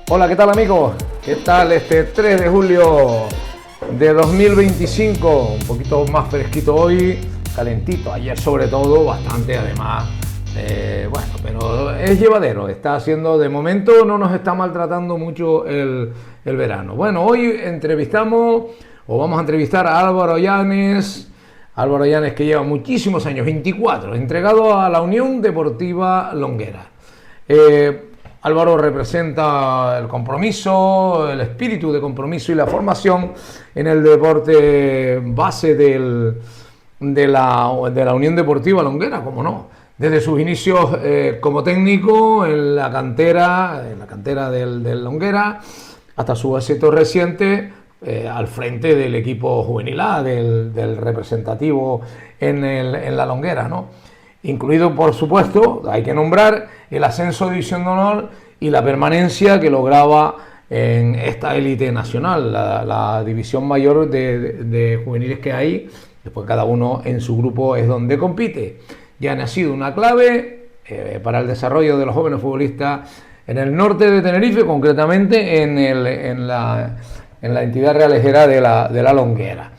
Hola, ¿qué tal amigos? ¿Qué tal este 3 de julio de 2025? Un poquito más fresquito hoy, calentito, ayer sobre todo, bastante además. Bueno, pero es llevadero, está haciendo, de momento no nos está maltratando mucho el verano. Bueno, hoy entrevistamos, o vamos a entrevistar a Álvaro Llanes. Álvaro Llanes, que lleva muchísimos años, 24, entregado a la Unión Deportiva Longuera. Álvaro representa el compromiso, el espíritu de compromiso y la formación en el deporte base de la Unión Deportiva Longuera, como no. Desde sus inicios como técnico en la cantera del Longuera, hasta su éxito reciente al frente del equipo juvenil A, del representativo en la Longuera, ¿no? Incluido, por supuesto, hay que nombrar el ascenso de División de Honor y la permanencia que lograba en esta élite nacional, la división mayor de juveniles que hay. Después cada uno en su grupo es donde compite. Ya ha sido una clave para el desarrollo de los jóvenes futbolistas en el norte de Tenerife, concretamente en la entidad realejera de la Longuera.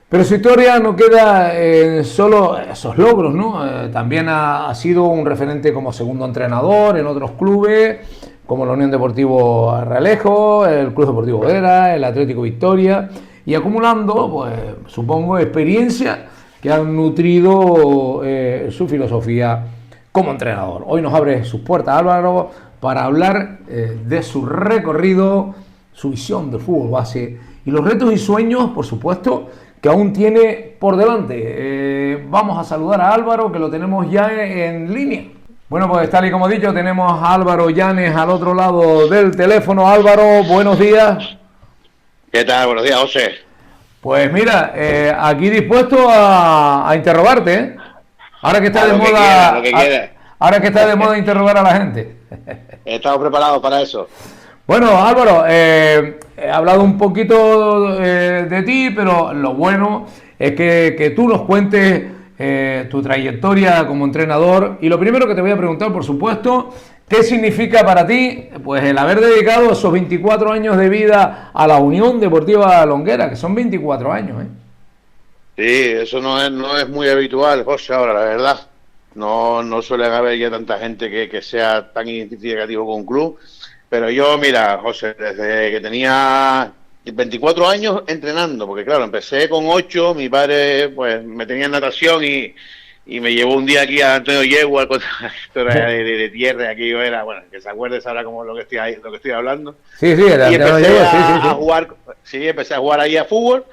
Pero su historia no queda en solo esos logros, ¿no? También ha sido un referente como segundo entrenador en otros clubes, como la Unión Deportivo Realejo, el Club Deportivo Vera, el Atlético Victoria, y acumulando, pues supongo, experiencia que han nutrido su filosofía como entrenador. Hoy nos abre sus puertas Álvaro para hablar de su recorrido, su visión del fútbol base y los retos y sueños, por supuesto, que aún tiene por delante. Vamos a saludar a Álvaro, que lo tenemos ya en línea. Bueno, pues tal y como he dicho, tenemos a Álvaro Llanes al otro lado del teléfono. Álvaro, buenos días. ¿Qué tal? Buenos días, José. Pues mira, aquí dispuesto a interrogarte, ¿eh? Ahora que está de moda, ahora que está de moda interrogar a la gente. Estamos preparados para eso. Bueno, Álvaro, he hablado un poquito de ti, pero lo bueno es que tú nos cuentes tu trayectoria como entrenador. Y lo primero que te voy a preguntar, por supuesto, ¿qué significa para ti pues el haber dedicado esos 24 años de vida a la Unión Deportiva Longuera, que son 24 años, ¿eh? Sí, eso no es muy habitual, José, ahora, la verdad. No suele haber ya tanta gente que sea tan identificativo con un club. Pero yo, mira, José, desde que tenía 24 años entrenando, porque claro, empecé con 8, mi padre pues me tenía en natación y me llevó un día aquí a Antonio Yegua, esto era de tierra, aquello era, bueno, que se acuerde sabrá como lo que estoy hablando. Sí, Y empecé a jugar, sí, empecé a jugar ahí a fútbol.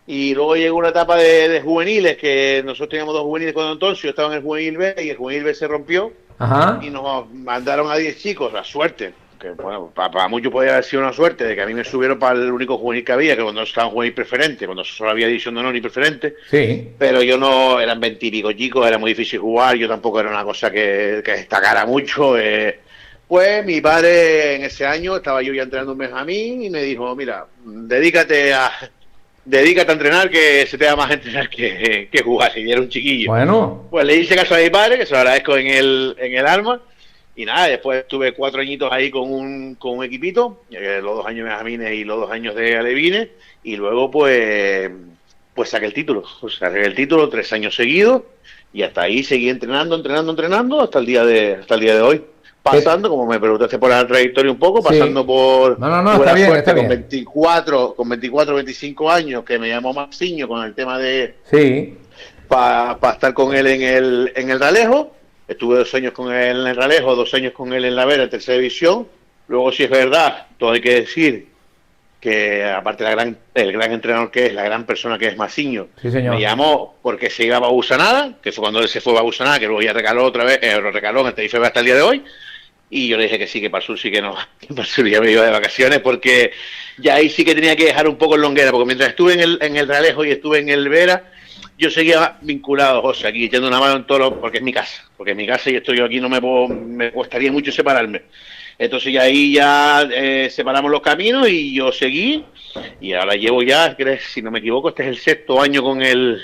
Y luego llegó una etapa de juveniles, que nosotros teníamos 2 juveniles con entonces, yo estaba en el juvenil B y el juvenil B se rompió. Ajá. Y nos mandaron a 10 chicos, la suerte, que bueno, para muchos podía haber sido una suerte, de que a mí me subieron para el único juvenil que había, que cuando estaba en juvenil preferente, cuando solo había división de honor y preferente. Sí. Pero yo no, eran 20 y pico chicos, era muy difícil jugar, yo tampoco era una cosa que destacara mucho. Pues mi padre en ese año, estaba yo ya entrenando un Benjamín y me dijo, mira, dedícate a entrenar, que se te da más a entrenar que jugar, y era un chiquillo. Bueno. Pues le hice caso a mi padre, que se lo agradezco en el alma, y nada, después estuve 4 añitos ahí con un equipito, los 2 años de Benjamines y los 2 años de Alevines, y luego pues saqué el título, 3 años seguidos, y hasta ahí seguí entrenando hasta el día de hoy. Pasando, como me preguntaste por la trayectoria un poco, pasando por está bien, suerte está con bien. 24, 25 años, que me llamó Maxiño con el tema de Sí. para estar con él en el Realejo. Estuve 2 años con él en el Realejo, 2 años con él en la Vera, en tercera división. Luego, si es verdad, todo hay que decir que aparte el gran entrenador que es, la gran persona que es Maxiño, Sí, señor. me llamó porque se iba a Babusanada, que fue cuando él se fue a Babusanada, que luego ya recaló otra vez, lo recaló en el Tenerife hasta el día de hoy. Y yo le dije que sí, que para el sur sí que no, que para el sur ya me iba de vacaciones, porque ya ahí sí que tenía que dejar un poco el Longuera, porque mientras estuve en el Realejo y estuve en el Vera, yo seguía vinculado, José, aquí echando una mano en todo porque es mi casa, y estoy yo aquí, me costaría mucho separarme. Entonces ya ahí separamos los caminos y yo seguí, y ahora llevo ya, si no me equivoco, este es el 6.º año con el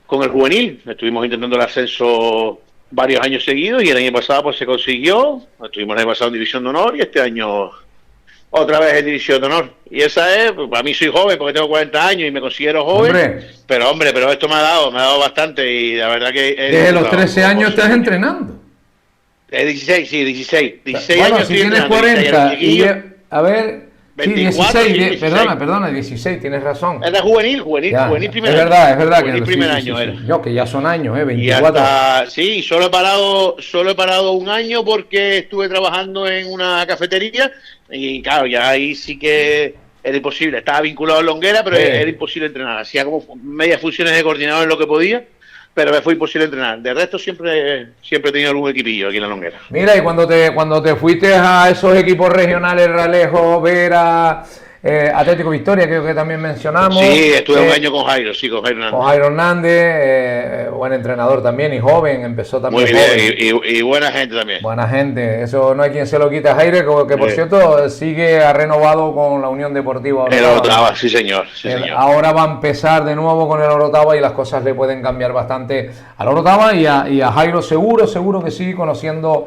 juvenil. Estuvimos intentando el ascenso varios años seguidos, y el año pasado pues se consiguió. Estuvimos el año pasado en División de Honor y este año otra vez en División de Honor. Y esa es, pues, para mí soy joven porque tengo 40 años y me considero joven. Pero esto me ha dado bastante, y la verdad que... Desde los 13 años estás entrenando. 16, sí, 16 bueno, años. Si tienes 40 y... A ver... 24, sí, 16. Perdona, 16, tienes razón. Era juvenil primer año. Es verdad juvenil que primer sí, año sí. era. Yo, que ya son años, 24. Y hasta, sí, solo he parado un año porque estuve trabajando en una cafetería, y claro, ya ahí sí que era imposible. Estaba vinculado a Longuera, pero era imposible entrenar. Hacía como medias funciones de coordinador en lo que podía, pero me fue imposible entrenar. De resto siempre he tenido algún equipillo aquí en la Longuera. Mira, y cuando te fuiste a esos equipos regionales, Ralejo, Vera, Atlético Victoria, creo que también mencionamos. Sí, estuve un año con Jairo, con Jairo Hernández. Con Jairo Hernández, buen entrenador también, y joven, empezó también. Muy bien, y buena gente también. Buena gente, eso no hay quien se lo quite a Jairo, que por cierto ha renovado con la Unión Deportiva Orotava. El Orotava, sí señor. Ahora va a empezar de nuevo con el Orotava, y las cosas le pueden cambiar bastante al Orotava y a Jairo, seguro que sí, conociendo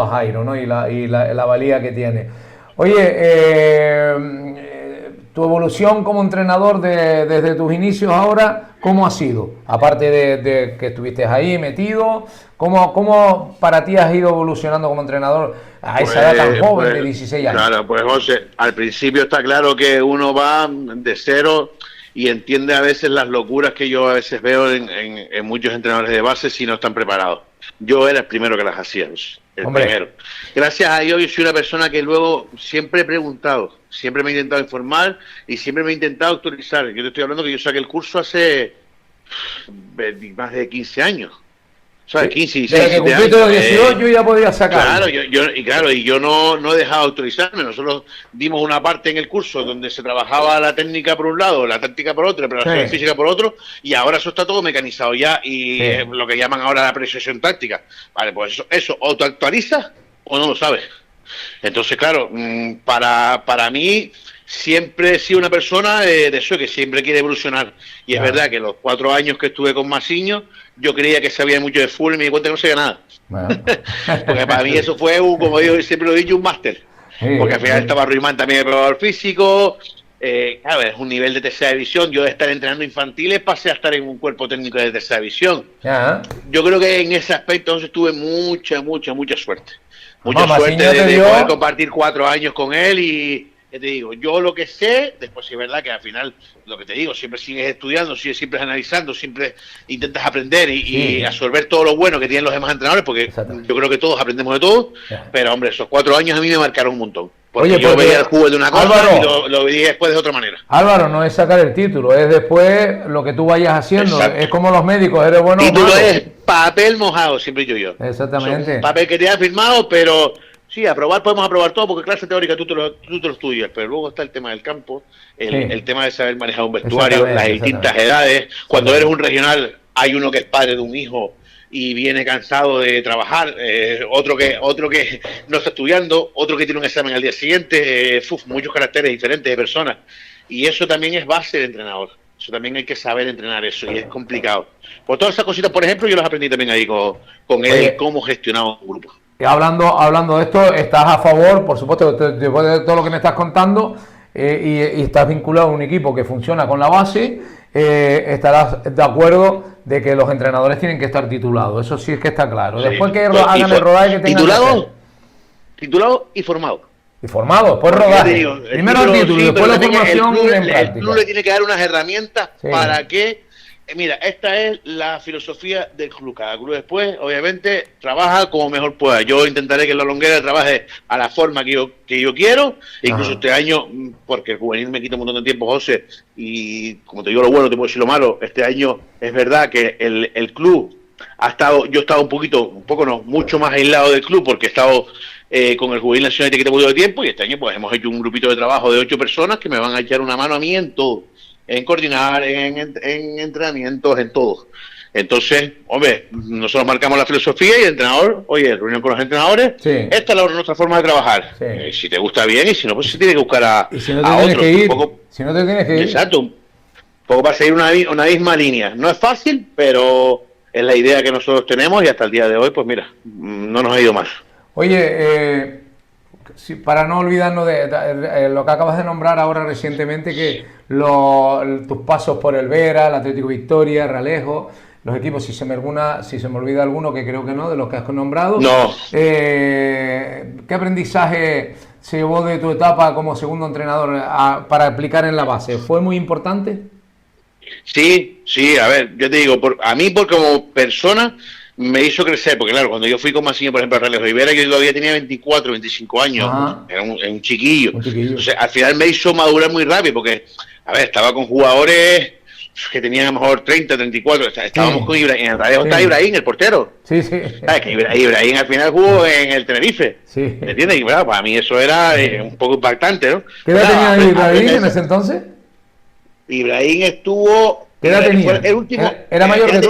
a Jairo, ¿no? Y la valía que tiene. Oye, tu evolución como entrenador desde tus inicios ahora, ¿cómo ha sido? Aparte de que estuviste ahí metido, ¿cómo para ti has ido evolucionando como entrenador a esa edad tan joven de 16 años? Claro, pues José, al principio está claro que uno va de cero y entiende a veces las locuras que yo a veces veo en muchos entrenadores de base si no están preparados. Yo era el primero que las hacía, primero. Gracias a Dios yo soy una persona que luego siempre he preguntado, siempre me he intentado informar y siempre me he intentado actualizar. Yo te estoy hablando que yo saqué el curso hace más de 15 años. ¿Sabes? 15, 16, desde que cumpliste los 18 ya podías sacar. Claro, yo no he dejado de autorizarme. Nosotros dimos una parte en el curso donde se trabajaba la técnica por un lado, la táctica por otro, la preparación física por otro, y ahora eso está todo mecanizado ya, y es lo que llaman ahora la apreciación táctica. Vale, pues eso o te actualizas o no lo sabes. Entonces, claro, para mí siempre he sido una persona de eso, que siempre quiere evolucionar. Y es verdad que los 4 años que estuve con Masiño, yo creía que sabía mucho de fútbol y me di cuenta que no sabía nada. Bueno. Porque para mí eso fue, como yo siempre lo he dicho, un máster. Porque al final estaba Ruimán también de preparador físico. Claro, es un nivel de tercera división. Yo de estar entrenando infantiles pasé a estar en un cuerpo técnico de tercera división. Yo creo que en ese aspecto entonces tuve mucha suerte. Mucha suerte de poder compartir 4 años con él. Y te digo, yo lo que sé, después sí es verdad que al final, lo que te digo, siempre sigues estudiando, siempre analizando, siempre intentas aprender y absorber todo lo bueno que tienen los demás entrenadores, porque yo creo que todos aprendemos de todo, pero hombre, esos 4 años a mí me marcaron un montón. Porque yo veía el juego de una cosa, Álvaro, y lo veía después de otra manera. Álvaro, no es sacar el título, es después lo que tú vayas haciendo. Exacto. Es como los médicos, eres bueno. El título es papel mojado, siempre digo yo. Exactamente. Papel que te ha firmado, pero sí, podemos aprobar todo, porque clase teórica tú te lo estudias, pero luego está el tema del campo, el tema de saber manejar un vestuario, las distintas edades. Cuando eres un regional, hay uno que es padre de un hijo y viene cansado de trabajar, otro que no está estudiando, otro que tiene un examen al día siguiente, muchos caracteres diferentes de personas. Y eso también es base de entrenador. Eso también hay que saber entrenar eso, y es complicado. Por todas esas cositas, por ejemplo, yo las aprendí también ahí con él, cómo gestionar un grupo. Hablando de esto, estás a favor, por supuesto, después de todo lo que me estás contando, y estás vinculado a un equipo que funciona con la base, estarás de acuerdo de que los entrenadores tienen que estar titulados. Eso sí es que está claro. Sí. Después que hagan el rodaje que tengan titulado y formado. Y formado, después rodaje. Primero el título, después la formación en práctica. El club le tiene que dar unas herramientas para que... Mira, esta es la filosofía del club. Cada club después, obviamente, trabaja como mejor pueda. Yo intentaré que la Longuera trabaje a la forma que yo quiero. Incluso este año, porque el juvenil me quita un montón de tiempo, José, y como te digo lo bueno, te puedo decir lo malo. Este año es verdad que el club yo he estado mucho más aislado del club, porque he estado con el juvenil nacional que te mucho de tiempo, y este año pues hemos hecho un grupito de trabajo de 8 personas que me van a echar una mano a mí en todo. En coordinar, en entrenamientos, en todo. Entonces, hombre, nosotros marcamos la filosofía y el entrenador, reunión con los entrenadores, esta es nuestra forma de trabajar. Si te gusta bien, y si no, pues se tiene que buscar a otro. Si no te tienes que ir. Exacto, un poco para seguir una misma línea. No es fácil, pero es la idea que nosotros tenemos y hasta el día de hoy, pues mira, no nos ha ido mal. Oye, para no olvidarnos de lo que acabas de nombrar ahora recientemente, que tus pasos por el Vera, el Atlético Victoria, Realejo, los equipos, si se me olvida alguno, que creo que no, de los que has nombrado, No. ¿qué aprendizaje se llevó de tu etapa como segundo entrenador para aplicar en la base? ¿Fue muy importante? Sí, a ver, yo te digo, a mí como persona me hizo crecer, porque claro, cuando yo fui con Masiño, por ejemplo, a Realejo Rivera, yo todavía tenía 24, 25 años, era un chiquillo. Entonces, al final me hizo madurar muy rápido, porque, a ver, estaba con jugadores que tenían a lo mejor 30, 34, o sea, estábamos con Ibrahim, en el Realejo está Ibrahim, el portero. Sí. ¿Sabes? Que Ibrahim al final jugó en el Tenerife. Sí. ¿Me entiendes? Y bueno, para mí eso era un poco impactante, ¿no? ¿Qué edad tenía Ibrahim en ese entonces? Ibrahim estuvo... ¿Qué edad tenía? El último, ¿Era mayor que tú?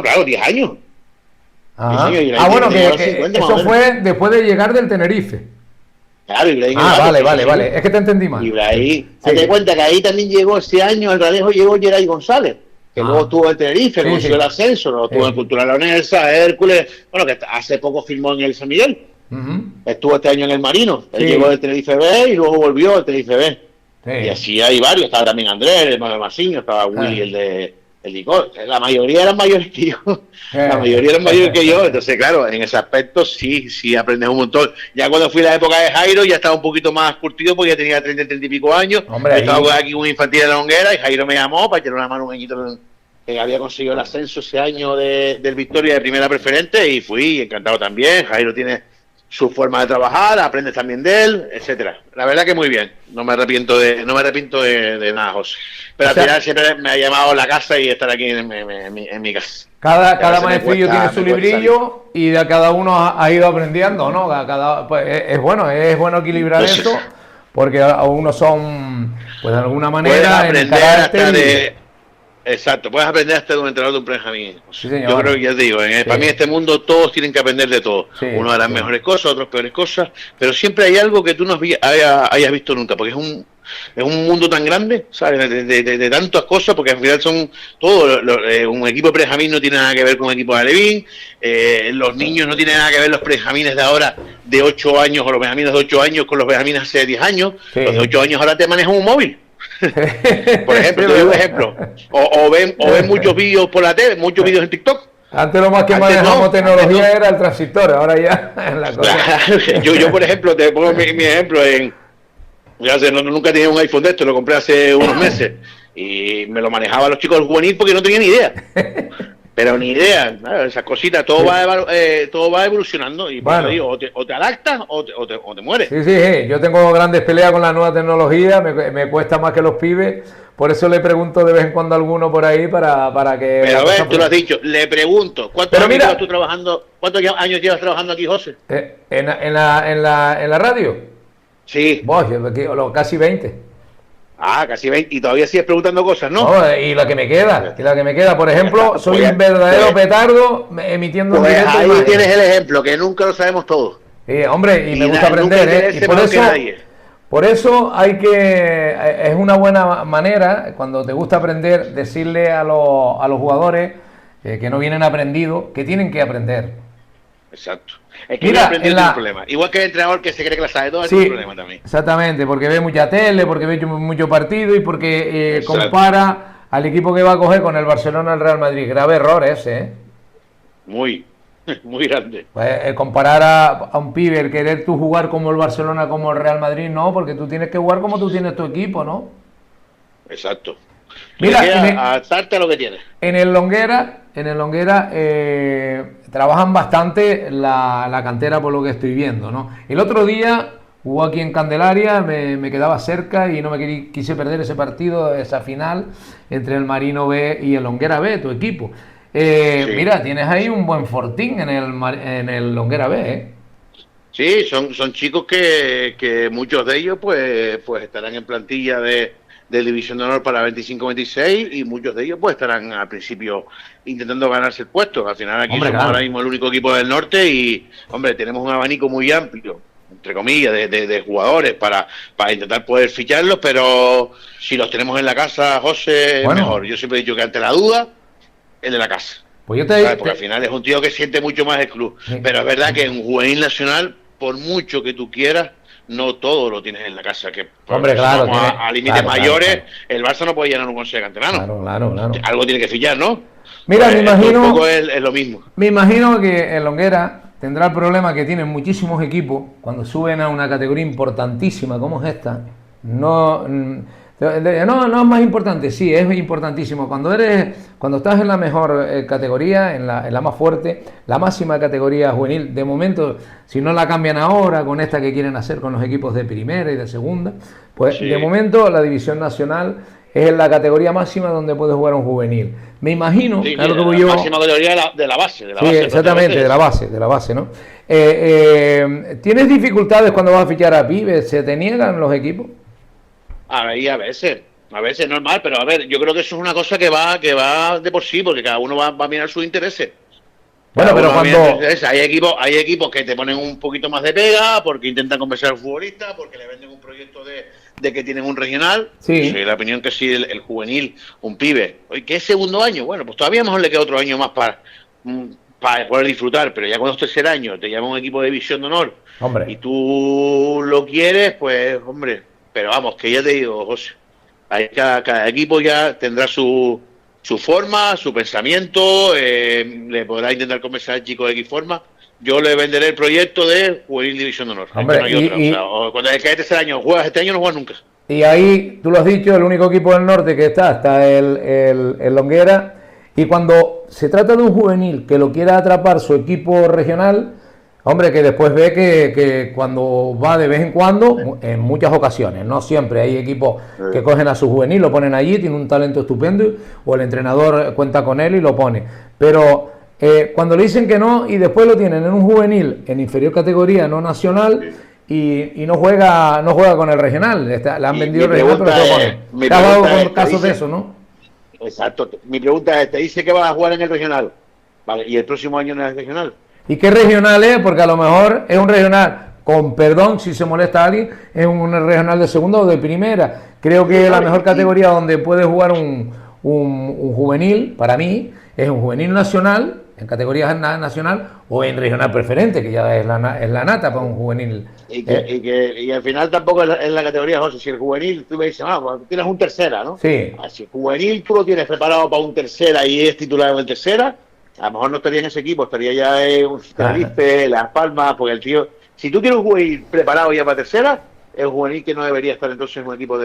Claro, 10 años. Bueno, que eso fue después de llegar del Tenerife. Claro, Ibrahim. Vale. Es que te entendí mal. Ibrahim. Sí. Te cuenta que ahí también llegó ese año, el Realejo llegó Geray González, que luego estuvo en Tenerife, consiguió el ascenso, luego estuvo en Cultural Leonesa, Hércules, bueno, que hace poco firmó en el San Miguel. Estuvo este año en el Marino. Él llegó del Tenerife B y luego volvió al Tenerife B. Y así hay varios, estaba también Andrés, el hermano de Masiño, estaba Willy, el licor. La mayoría eran mayores que yo. La mayoría eran mayores que yo. Entonces, claro, en ese aspecto sí aprendes un montón. Ya cuando fui a la época de Jairo, ya estaba un poquito más curtido porque ya tenía 30 y pico años. Estaba aquí un infantil de la Longuera y Jairo me llamó para echar una mano un añito que había conseguido el ascenso ese año del Victoria de primera preferente y fui encantado también. Jairo tiene su forma de trabajar, aprendes también de él, etcétera. La verdad que muy bien. No me arrepiento de nada, José. Pero al final siempre me ha llamado la casa y estar aquí en mi casa. Cada maestrillo tiene su librillo y de cada uno ha ido aprendiendo, ¿no? Pues es bueno equilibrar eso, porque a unos son, pues de alguna manera, en el carácter Exacto, puedes aprender hasta de un entrenador de un Benjamín. Sí, yo creo que ya te digo, para mí en este mundo todos tienen que aprender de todo. Uno de las mejores cosas, otros peores cosas, pero siempre hay algo que tú no hayas visto nunca, porque es un mundo tan grande, ¿sabes? De tantas cosas, porque al final son todo. Un equipo de Benjamín no tiene nada que ver con un equipo de Alevín, los niños no tienen nada que ver los Benjamines de ahora de 8 años o los Benjamines de 8 años con los Benjamines hace 10 años. Los de 8 años ahora te manejan un móvil. Por ejemplo, te doy un ejemplo. O ven muchos vídeos por la tele, muchos vídeos en TikTok. Antes lo más que manejamos tecnología era el transistor, ahora ya es la cosa. Yo, por ejemplo, te pongo mi ejemplo nunca tenía un iPhone de esto, lo compré hace unos meses y me lo manejaba los chicos del juvenil porque no tenía ni idea. Pero ni idea, ¿no? Esas cositas, todo va evolucionando y bueno, digo, o te adaptas o te mueres. Sí, yo tengo grandes peleas con la nueva tecnología, me cuesta más que los pibes, por eso le pregunto de vez en cuando a alguno por ahí para que... Pero a ver, tú lo has dicho, le pregunto, ¿cuántos años llevas trabajando aquí, José? ¿En la radio? Sí. Casi 20. Casi 20, y todavía sigues preguntando cosas, ¿no? Y la que me queda, por ejemplo, soy un verdadero petardo emitiendo en directo. Ahí tienes el ejemplo, que nunca lo sabemos todo. Hombre, y me gusta aprender, y por eso es una buena manera, cuando te gusta aprender, decirle a los jugadores que no vienen aprendidos, que tienen que aprender. Exacto. Es que tiene un problema. Igual que el entrenador que se cree que la sabe todo, es un problema también. Exactamente, porque ve mucha tele, porque ve mucho partido y porque compara al equipo que va a coger con el Barcelona, el Real Madrid. Grave error ese, Muy grande. Pues, comparar a un pibe, el querer tú jugar como el Barcelona, como el Real Madrid, no, porque tú tienes que jugar como tú tienes tu equipo, ¿no? Exacto. Mira, adaptarte a lo que tienes. En el Longuera trabajan bastante la cantera por lo que estoy viendo, ¿no? El otro día jugó aquí en Candelaria, me quedaba cerca y no me quise perder ese partido, esa final entre el Marino B y el Longuera B, tu equipo. Mira, tienes ahí un buen fortín en el Longuera B, Sí, son chicos que muchos de ellos pues estarán en plantilla de División de Honor para 25-26 y muchos de ellos pues estarán al principio intentando ganarse el puesto. Al final aquí somos ahora mismo el único equipo del norte y, hombre, tenemos un abanico muy amplio, entre comillas, de jugadores para intentar poder ficharlos, pero si los tenemos en la casa, José, mejor. Yo siempre he dicho que ante la duda, el de la casa. Pues yo ¿Sabes? Porque al final es un tío que siente mucho más el club. Sí. Pero es verdad que en juvenil nacional, por mucho que tú quieras, no todo lo tienes en la casa. Que Hombre, si claro, vamos a límites mayores, claro. el Barça no puede llenar un consejo canterano. Claro. Algo tiene que fichar, ¿no? Mira, Pues me esto imagino, un poco es lo mismo. me imagino que el Longuera tendrá el problema que tienen muchísimos equipos cuando suben a una categoría importantísima como es esta. No es más importante, sí, es importantísimo. Cuando estás en la mejor categoría, en la más fuerte, la máxima categoría juvenil, de momento, si no la cambian ahora con esta que quieren hacer con los equipos de primera y de segunda, pues Sí. de momento la división nacional es la categoría máxima donde puede jugar un juvenil. Me imagino, Sí, que es lo que la voy yo. máxima categoría de la base. Sí, exactamente, de la base, ¿no? ¿Tienes dificultades cuando vas a fichar a pibes? ¿Se te niegan los equipos? A veces es normal, pero a ver, yo creo que eso es una cosa que va de por sí, porque cada uno va a mirar sus intereses. Bueno, pero cuando... Hay equipos que te ponen un poquito más de pega porque intentan convencer al futbolista, porque le venden un proyecto de que tienen un regional. Sí. Soy de la opinión que si el juvenil, un pibe, oye, ¿qué es segundo año? Bueno, pues todavía mejor le queda otro año más para poder disfrutar, pero ya cuando es tercer año te llama un equipo de división de honor, Hombre. y tú lo quieres, pues hombre, pero vamos, que ya te digo, José, cada equipo ya tendrá su forma, su pensamiento, le podrá intentar convencer al chico de X forma. Yo le venderé el proyecto de Juvenil División de Honor. Hombre, no hay otra. O sea, cuando es que es tercer año, juegas este año, no juegas nunca. Y ahí, tú lo has dicho, el único equipo del norte que está el Longuera. Y cuando se trata de un juvenil que lo quiera atrapar su equipo regional, hombre, que después ve que cuando va de vez en cuando, en muchas ocasiones, no siempre, hay equipos que cogen a su juvenil, lo ponen allí, tiene un talento estupendo, o el entrenador cuenta con él y lo pone. Pero cuando le dicen que no y después lo tienen en un juvenil en inferior categoría, no nacional, y no juega con el regional, le han vendido el regional, pero se lo ponen. ¿Te has dado con casos de eso, no? Exacto. Mi pregunta es, te dice que vas a jugar en el regional, vale, y el próximo año no es regional. ¿Y qué regional es? Porque a lo mejor es un regional, con perdón si se molesta a alguien, es un regional de segunda o de primera. Creo que la mejor categoría donde puede jugar un juvenil, para mí, es un juvenil nacional, en categoría nacional, o en regional preferente, que ya es la nata para un juvenil. Y al final tampoco es la categoría, José. Si el juvenil, tú me dices, pues tienes un tercera, ¿no? Sí. Si el juvenil tú lo tienes preparado para un tercera y es titular en tercera, a lo mejor no estaría en ese equipo, estaría ya en un Tenerife, Las Palmas, porque el tío, si tú tienes un juvenil preparado ya para tercera, es un juvenil que no debería estar entonces en un equipo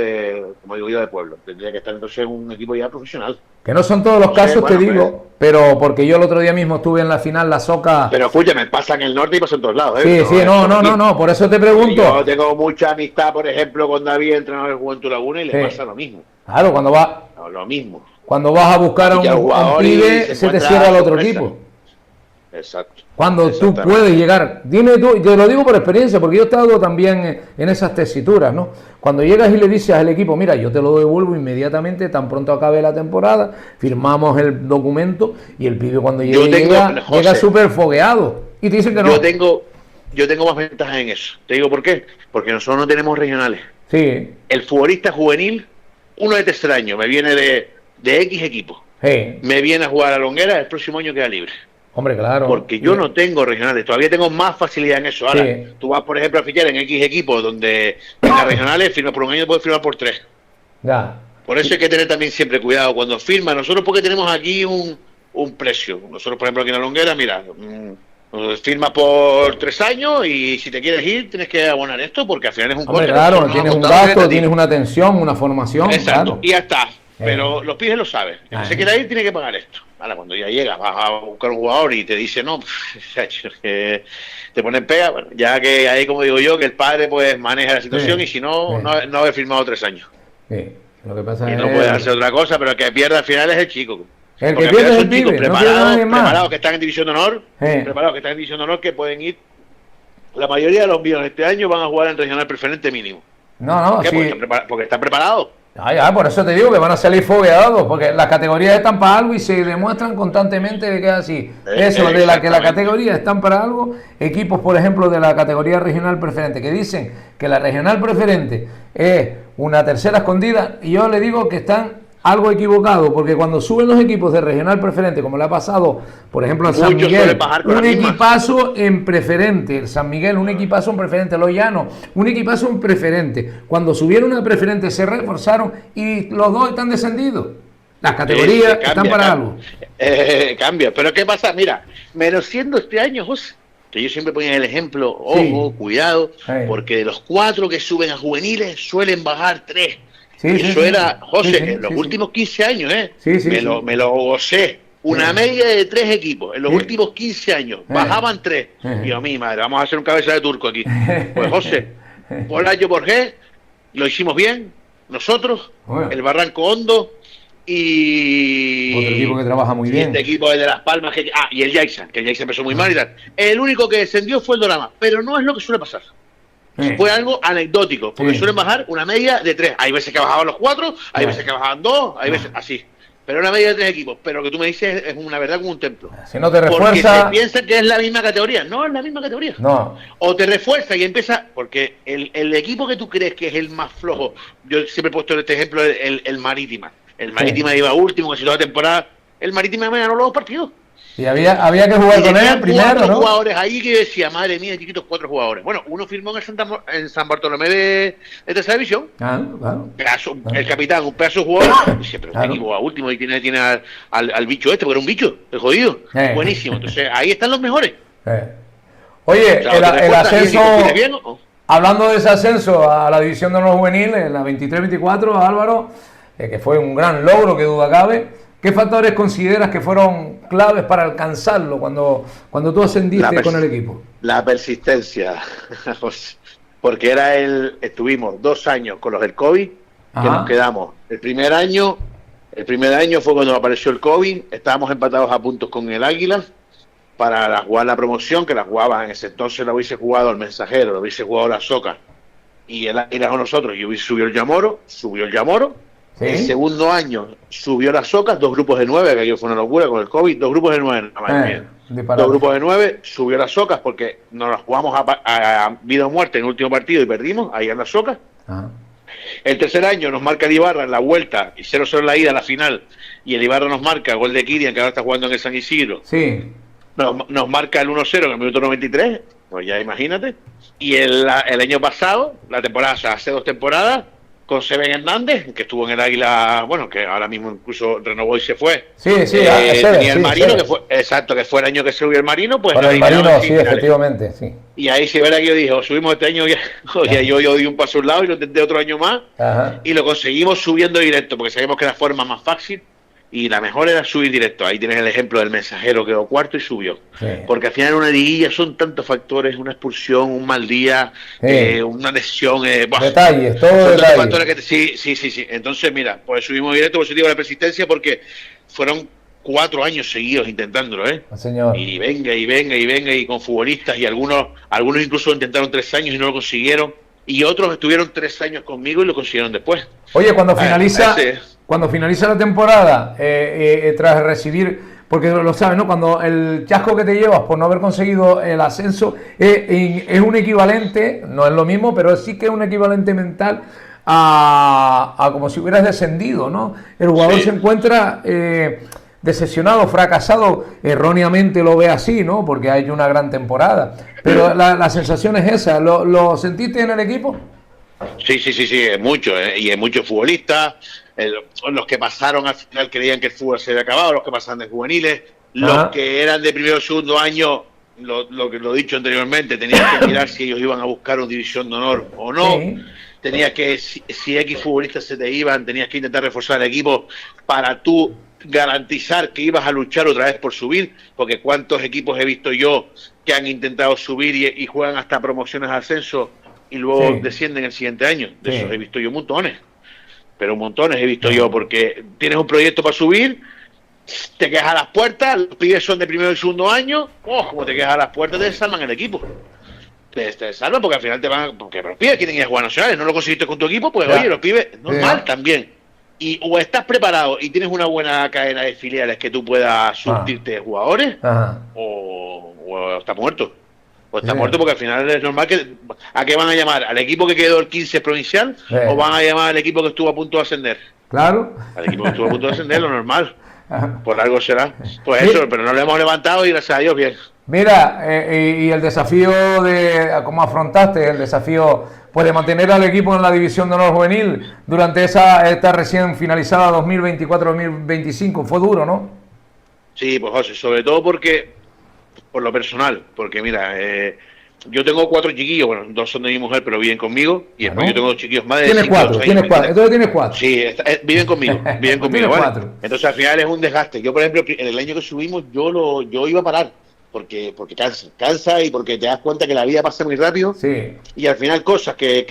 como digo yo, de pueblo, tendría que estar entonces en un equipo ya profesional. Que no son todos los casos, bueno, te digo, pero porque yo el otro día mismo estuve en la final, la Soca. Pero escúchame, pasa en el norte y pasa en todos lados, ¿eh? Sí, no, por eso te pregunto. Yo tengo mucha amistad, por ejemplo, con David, entrenador del Juventud Laguna, y le pasa lo mismo. Claro, cuando va. No, lo mismo. Cuando vas a buscar a un pibe, se te cierra el otro equipo. Exacto. Cuando tú puedes llegar, dime tú, yo lo digo por experiencia, porque yo he estado también en esas tesituras, ¿no? Cuando llegas y le dices al equipo, mira, yo te lo devuelvo inmediatamente, tan pronto acabe la temporada, firmamos el documento y el pibe cuando llega súper fogueado y te dicen que no. Yo tengo más ventajas en eso. Te digo por qué. Porque nosotros no tenemos regionales. Sí. El futbolista juvenil, uno de tercer año, me viene de X equipo. Sí. Me viene a jugar a Longuera, el próximo año queda libre. Hombre, claro. Porque yo no tengo regionales, todavía tengo más facilidad en eso. Ahora, tú vas, por ejemplo, a fichar en X equipos donde tengas regionales, firmas por un año, puedes firmar por 3. Ya. Por eso hay que tener también siempre cuidado cuando firma. Nosotros porque tenemos aquí un precio. Nosotros, por ejemplo, aquí en la Longuera, mira, firma por 3 años y si te quieres ir tienes que abonar esto porque al final es un coste. Claro, tienes un gasto, tienes una atención, una formación. Exacto, claro. Y ya está. Pero los pibes lo saben. El que se quiera ir tiene que pagar esto. Ahora, cuando ya llegas, vas a buscar un jugador y te dice no, que te ponen pega, bueno, ya que ahí, como digo yo, que el padre pues maneja la situación y si no, no haber firmado 3 años. Sí. Lo que pasa no puede hacer otra cosa, pero el que pierde al final es el chico. El que pierde es el pibe, preparados que están en división de honor, preparados que están en división de honor, que pueden ir. La mayoría de los míos este año van a jugar en regional preferente mínimo. No, ¿Qué? Sí. Porque están preparados. Ya, por eso te digo que van a salir fogueados, porque las categorías están para algo y se demuestran constantemente de que es así. Eso, de la que la categoría están para algo, equipos, por ejemplo, de la categoría regional preferente, que dicen que la regional preferente es una tercera escondida, y yo le digo que están algo equivocado, porque cuando suben los equipos de regional preferente, como le ha pasado, por ejemplo, al San Muchos Miguel, suelen bajar con un las mismas. equipazo en preferente, el San Miguel, un equipazo en preferente, los Llanos, un equipazo en preferente. Cuando subieron a preferente se reforzaron y los dos están descendidos. Las categorías Cambia, están para algo. Cambia. Pero ¿qué pasa? Mira, menos siendo este año, José, que yo siempre ponía el ejemplo, ojo, cuidado, porque de los 4 que suben a juveniles suelen bajar 3. Sí, Y sí, eso sí. era, José, Sí, sí, en los sí, últimos 15 años, me lo gocé. Una Sí. media de 3 equipos en los Sí. últimos 15 años. Bajaban 3. Y yo, mi madre, vamos a hacer un cabeza de turco aquí. Pues, José, Polayo Borges, lo hicimos bien, nosotros, Bueno. el Barranco Hondo y Otro equipo que trabaja muy bien. este equipo es de Las Palmas y el Yaiza, que el Yaiza empezó muy mal y tal. El único que descendió fue el Dorama, pero no es lo que suele pasar. Fue algo anecdótico, porque suelen bajar una media de 3. Hay veces que bajaban los 4, hay veces que bajaban 2, hay veces así. Pero una media de 3 equipos. Pero lo que tú me dices es una verdad como un templo. Si no te Porque refuerza. se piensa que es la misma categoría. No es la misma categoría. No. O te refuerza y empieza. Porque el equipo que tú crees que es el más flojo. Yo siempre he puesto este ejemplo: el Marítima. El Marítima iba último, casi toda la temporada. El Marítima me ganó los 2 partidos. Y había que jugar con él primero, 4 ¿no? jugadores ahí que yo decía, madre mía, chiquitos, 4 jugadores. Bueno, uno firmó en San Bartolomé de tercera división. Claro. El capitán, un pedazo de jugador. Dice, pero Claro. este equipo va último y tiene al bicho este, porque era un bicho, el jodido. Buenísimo. Entonces, ahí están los mejores. Oye, O sea, el ascenso. Bien, ¿o? Hablando de ese ascenso a la división de los juveniles, en la 23-24, Álvaro, que fue un gran logro, que duda cabe. ¿Qué factores consideras que fueron claves para alcanzarlo cuando tú ascendiste con el equipo? La persistencia, José, porque estuvimos 2 años con los del COVID, que nos quedamos. El primer año fue cuando apareció el COVID, estábamos empatados a puntos con el Águila para jugar la promoción, que la jugaba en ese entonces, la hubiese jugado el Mensajero, lo hubiese jugado la Soca, y el Águila con nosotros, y subió el Yamoro. ¿Sí? El segundo año subió las Socas, 2 grupos de 9, que aquello fue una locura con el COVID, 2 grupos de 9, dos grupos de 9, subió las Socas porque nos las jugamos a vida o muerte en el último partido y perdimos, ahí en las Socas. El tercer año nos marca el Ibarra en la vuelta y 0-0 en la ida, a la final, y el Ibarra nos marca gol de Kirian, que ahora está jugando en el San Isidro. Sí. Nos marca el 1-0 en el minuto 93, pues ya imagínate. Y el año pasado, la temporada, o sea, hace 2 temporadas, con Seven Hernández, que estuvo en el Águila, bueno, que ahora mismo incluso renovó y se fue. Tenía el Marino, que fue el año que subió el Marino, pues... Para el Marino, sí, efectivamente, sí. Y ahí se verá que yo dije, subimos este año, yo di un paso a un lado y lo intenté otro año más, y lo conseguimos subiendo directo, porque sabíamos que era la forma más fácil, y la mejor era subir directo. Ahí tienes el ejemplo del Mensajero, quedó cuarto y subió. Porque al final en una liguilla son tantos factores, una expulsión, un mal día, una lesión, detalles, todo son detalles. Factores que sí. Entonces, mira, pues subimos directo, por eso digo la persistencia, porque fueron 4 años seguidos intentándolo, Señor. Y venga, y con futbolistas, y algunos incluso intentaron 3 años y no lo consiguieron, y otros estuvieron 3 años conmigo y lo consiguieron después. Oye, cuando finaliza la temporada, tras recibir, porque lo sabes, ¿no? Cuando el chasco que te llevas por no haber conseguido el ascenso es un equivalente, no es lo mismo, pero sí que es un equivalente mental a como si hubieras descendido, ¿no? El jugador se encuentra decepcionado, fracasado, erróneamente lo ve así, ¿no? Porque ha hecho una gran temporada. Pero la sensación es esa. ¿Lo sentiste en el equipo? Sí, es mucho, y hay muchos futbolistas, los que pasaron al final creían que el fútbol se había acabado, los que pasaban de juveniles, los que eran de primero o segundo año, lo que lo he dicho anteriormente, tenías que mirar si ellos iban a buscar una división de honor o no, tenías que, si X futbolistas se te iban, tenías que intentar reforzar el equipo para tú garantizar que ibas a luchar otra vez por subir, porque cuántos equipos he visto yo que han intentado subir y juegan hasta promociones de ascenso y luego descienden el siguiente año. De esos he visto yo montones, pero montones he visto yo, porque tienes un proyecto para subir, te quedas a las puertas, los pibes son de primero y segundo año, como te quedas a las puertas, te desarman el equipo. Te desarman porque al final te van, porque los pibes quieren ir a jugar nacionales, no lo conseguiste con tu equipo, pues oye, los pibes, normal también. Y o estás preparado y tienes una buena cadena de filiales que tú puedas surtirte de jugadores, o estás muerto. Pues está muerto, porque al final es normal que... ¿A qué van a llamar? ¿Al equipo que quedó el 15 provincial o van a llamar al equipo que estuvo a punto de ascender? Claro. Al equipo que estuvo a punto de ascender, lo normal. Ajá. Por algo será. Pues Sí. eso, pero no lo hemos levantado y gracias a Dios bien. Mira, y el desafío de cómo afrontaste el desafío pues de mantener al equipo en la división de honor juvenil durante esta recién finalizada 2024-2025 fue duro, ¿no? Sí, pues José, sobre todo porque, por lo personal, porque mira, yo tengo 4 chiquillos, bueno, 2 son de mi mujer, pero viven conmigo, y después yo Bueno, tengo 2 chiquillos más de 5 y 8 años, tienes ¿me cuatro, entiendes? entonces tienes cuatro. Sí, Pues viven tienes conmigo, ¿vale? cuatro. Entonces al final es un desgaste. Yo, por ejemplo, en el año que subimos, yo iba a parar, porque cansa y porque te das cuenta que la vida pasa muy rápido, Sí. y al final cosas que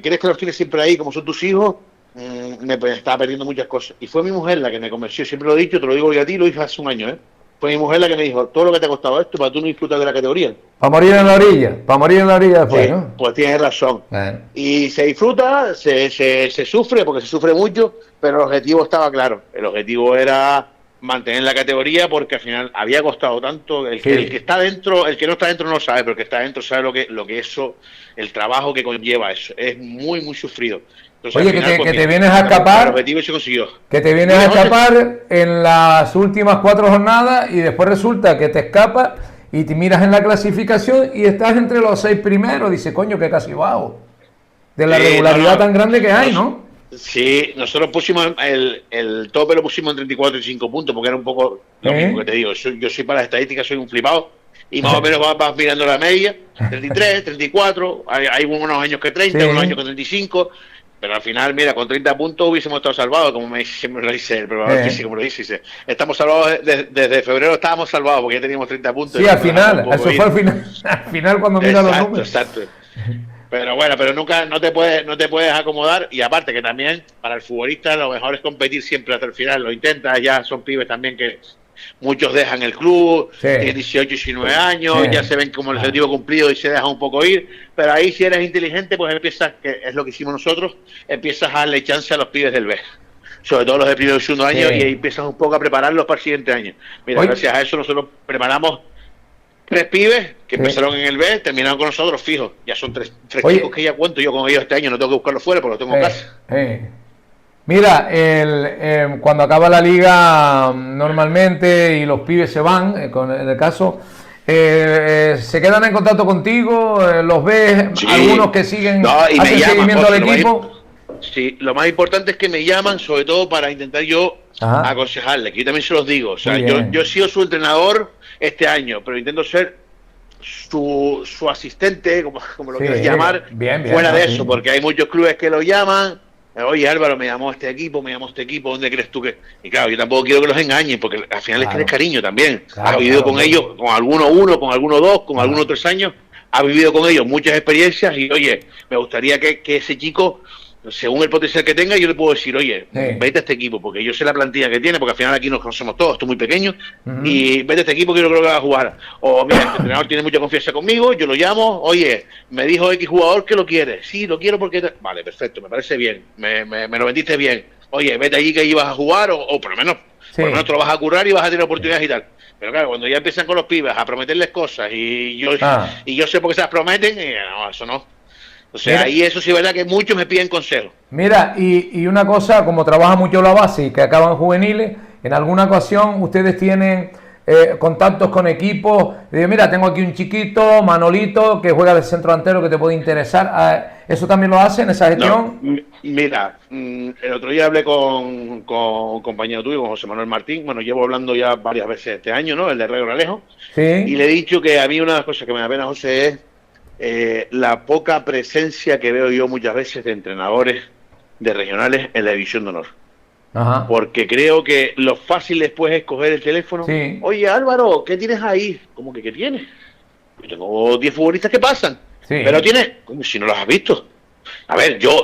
crees que los tienes siempre ahí, como son tus hijos, me estaba perdiendo muchas cosas. Y fue mi mujer la que me convenció, siempre lo he dicho, te lo digo hoy a ti, lo dije hace un año, ¿eh? Fue mi mujer la que me dijo, todo lo que te ha costado esto para tú no disfrutar de la categoría. Para morir en la orilla, para morir en la orilla después, Sí, ¿no? pues tienes razón. Bueno. Y se disfruta, se sufre, porque se sufre mucho, pero el objetivo estaba claro. El objetivo era mantener la categoría porque al final había costado tanto. El que Sí. está dentro, el que no está dentro no lo sabe, pero el que está dentro sabe lo que eso, el trabajo que conlleva eso. Es muy, muy sufrido. Entonces al Oye, final, pues que te mira, vienes a el escapar, objetivo se consiguió. que te vienes a Dime, José. escapar en las últimas 4 jornadas y después resulta que te escapas y te miras en la clasificación y estás entre los 6 primeros. Dice, coño, que casi bajo. De la Sí, no, regularidad no. tan grande que hay, Nos- ¿no? sí, nosotros pusimos el tope, lo pusimos en 34 y 5 puntos, porque era un poco lo mismo que ¿Eh? te digo. Yo soy para las estadísticas, soy un flipado, y más o menos vas mirando la media, 33, 34, hay unos años que 30, unos años Sí. que 35, pero al final, mira, con 30 puntos hubiésemos estado salvados, como siempre lo dice el preparador Eh. físico, me lo dice. Estamos salvados, desde febrero estábamos salvados, porque ya teníamos 30 puntos Sí, y al nos dejamos un final, poco eso fue ir. al final, al final cuando mira los Exacto, números. exacto. Pero bueno, pero nunca no te puedes acomodar, y aparte que también para el futbolista lo mejor es competir siempre hasta el final, lo intentas, ya son pibes también que muchos dejan el club, Sí, tienen 18, 19 años, ya sí, se ven como el objetivo cumplido y se dejan un poco ir, pero ahí si eres inteligente pues empiezas, que es lo que hicimos nosotros, empiezas a darle chance a los pibes del B, sobre todo los de primero y segundo año, y ahí sí. empiezas un poco a prepararlos para el siguiente año. Mira, Oye, gracias a eso nosotros preparamos 3 pibes que sí. empezaron en el B, terminaron con nosotros fijos. Ya son tres chicos Oye, que ya cuento yo con ellos este año, no tengo que buscarlos fuera porque los tengo en eh, casa. eh. Mira, cuando acaba la liga normalmente y los pibes se van, en el caso, se quedan en contacto contigo, los ves, algunos Sí, que siguen, no, y me hacen llaman, seguimiento al José, equipo. sí, lo más importante es que me llaman, sobre todo para intentar yo Ajá, aconsejarles, que yo también se los digo. O muy sea, yo he bien. sido su entrenador este año, pero intento ser su asistente, como lo Sí, quieras llamar, bien, bien, fuera ¿no? de Sí. eso, porque hay muchos clubes que lo llaman. Oye, Álvaro, me llamó este equipo, ¿dónde crees tú que...? Y claro, yo tampoco quiero que los engañen, porque al final les tienes Claro, cariño también. Has claro, vivido claro, con hombre. ellos, con alguno uno, con alguno dos, con alguno Ajá. 3 años, has vivido con ellos muchas experiencias y, oye, me gustaría que ese chico, según el potencial que tenga, yo le puedo decir, oye, Sí. vete a este equipo, porque yo sé la plantilla que tiene, porque al final aquí nos conocemos todos, esto es muy pequeño, Ujú. y vete a este equipo que yo creo que va a jugar. O mira, este entrenador tiene mucha confianza conmigo, yo lo llamo, oye, me dijo X jugador que lo quiere. Sí, lo quiero porque... Vale, perfecto, me parece bien, me lo vendiste bien. Oye, vete allí que ibas a jugar, o por lo menos te Sí. lo vas a curar y vas a tener oportunidades y tal. Pero claro, cuando ya empiezan con los pibes a prometerles cosas Ah, y yo sé por qué se las prometen, no, eso no. O sea, mira, ahí eso sí es verdad que muchos me piden consejos. mira, y una cosa, como trabaja mucho la base y que acaban juveniles, en alguna ocasión ustedes tienen contactos con equipos. Digo, mira, tengo aquí un chiquito, Manolito, que juega de centro delantero que te puede interesar. ¿Eso también lo hacen, esa No, gestión? mira, el otro día hablé con un compañero tuyo, con José Manuel Martín. Bueno, llevo hablando ya varias veces este año, ¿no? El de Rey Alejo. Y Sí, le he dicho que a mí una de las cosas que me da pena, José, es la poca presencia que veo yo muchas veces de entrenadores de regionales en la división de honor. ajá, Porque creo que lo fácil después es coger el teléfono. sí, Oye, Álvaro, ¿qué tienes ahí? ¿Cómo que qué tienes? Yo tengo 10 futbolistas que pasan. Pero sí, tienes, como si no los has visto. A ver, yo